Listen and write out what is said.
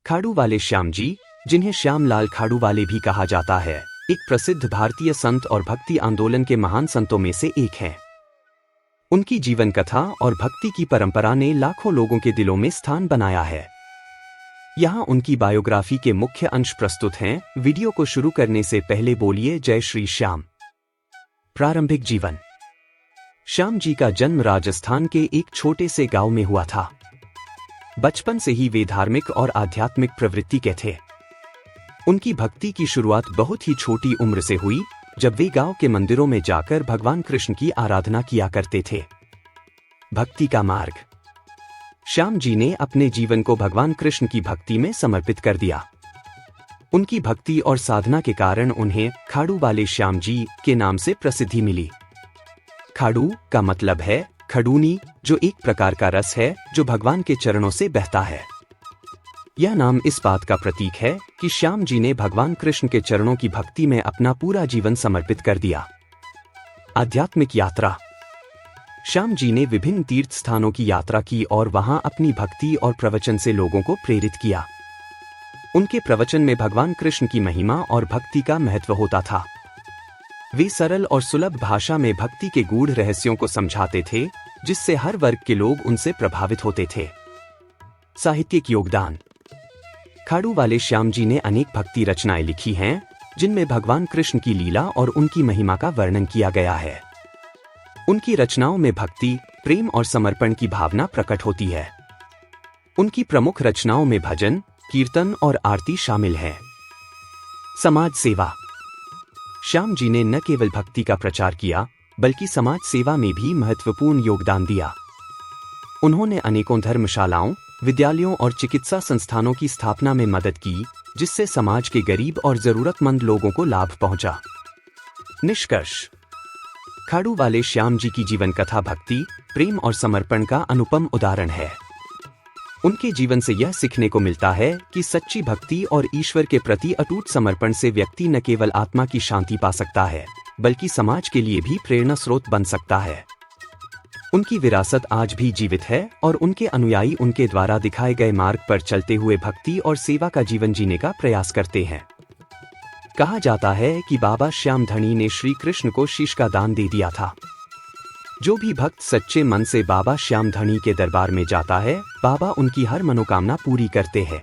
खाड़ू वाले श्याम जी, जिन्हें श्यामलाल खाड़ू वाले भी कहा जाता है, एक प्रसिद्ध भारतीय संत और भक्ति आंदोलन के महान संतों में से एक हैं। उनकी जीवन कथा और भक्ति की परंपरा ने लाखों लोगों के दिलों में स्थान बनाया है। यहाँ उनकी बायोग्राफी के मुख्य अंश प्रस्तुत हैं। वीडियो को शुरू करने से पहले बोलिए जय श्री श्याम। प्रारंभिक जीवन। श्याम जी का जन्म राजस्थान के एक छोटे से गांव में हुआ था। बचपन से ही वे धार्मिक और आध्यात्मिक प्रवृत्ति के थे। उनकी भक्ति की शुरुआत बहुत ही छोटी उम्र से हुई, जब वे गांव के मंदिरों में जाकर भगवान कृष्ण की आराधना किया करते थे। भक्ति का मार्ग। श्याम जी ने अपने जीवन को भगवान कृष्ण की भक्ति में समर्पित कर दिया। उनकी भक्ति और साधना के कारण उन्हें खाड़ू वाले श्याम जी के नाम से प्रसिद्धि मिली। खाड़ू का मतलब है खड़ूनी, जो एक प्रकार का रस है जो भगवान के चरणों से बहता है। यह नाम इस बात का प्रतीक है कि श्याम जी ने भगवान कृष्ण के चरणों की भक्ति में अपना पूरा जीवन समर्पित कर दिया। आध्यात्मिक यात्रा। श्याम जी ने विभिन्न तीर्थ स्थानों की यात्रा की और वहां अपनी भक्ति और प्रवचन से लोगों को प्रेरित किया। उनके प्रवचन में भगवान कृष्ण की महिमा और भक्ति का महत्व होता था। वे सरल और सुलभ भाषा में भक्ति के गूढ़ रहस्यों को समझाते थे, जिससे हर वर्ग के लोग उनसे प्रभावित होते थे। साहित्यिक योगदान। खाड़ू वाले श्याम जी ने अनेक भक्ति रचनाएं लिखी हैं, जिनमें भगवान कृष्ण की लीला और उनकी महिमा का वर्णन किया गया है। उनकी रचनाओं में भक्ति, प्रेम और समर्पण की भावना प्रकट होती है। उनकी प्रमुख रचनाओं में भजन, कीर्तन और आरती शामिल है। समाज सेवा। श्याम जी ने न केवल भक्ति का प्रचार किया, बल्कि समाज सेवा में भी महत्वपूर्ण योगदान दिया। उन्होंने अनेकों धर्मशालाओं, विद्यालयों और चिकित्सा संस्थानों की स्थापना में मदद की, जिससे समाज के गरीब और जरूरतमंद लोगों को लाभ पहुंचा। निष्कर्ष। खाड़ू वाले श्याम जी की जीवन कथा भक्ति, प्रेम और समर्पण का अनुपम उदाहरण है। उनके जीवन से यह सीखने को मिलता है कि सच्ची भक्ति और ईश्वर के प्रति अटूट समर्पण से व्यक्ति न केवल आत्मा की शांति पा सकता है, बल्कि समाज के लिए भी प्रेरणा स्रोत बन सकता है। उनकी विरासत आज भी जीवित है और उनके अनुयायी उनके द्वारा दिखाए गए मार्ग पर चलते हुए भक्ति और सेवा का जीवन जीने का प्रयास करते हैं। कहा जाता है कि बाबा श्याम धणी ने श्री कृष्ण को शीश का दान दे दिया था। जो भी भक्त सच्चे मन से बाबा श्याम धणी के दरबार में जाता है, बाबा उनकी हर मनोकामना पूरी करते हैं।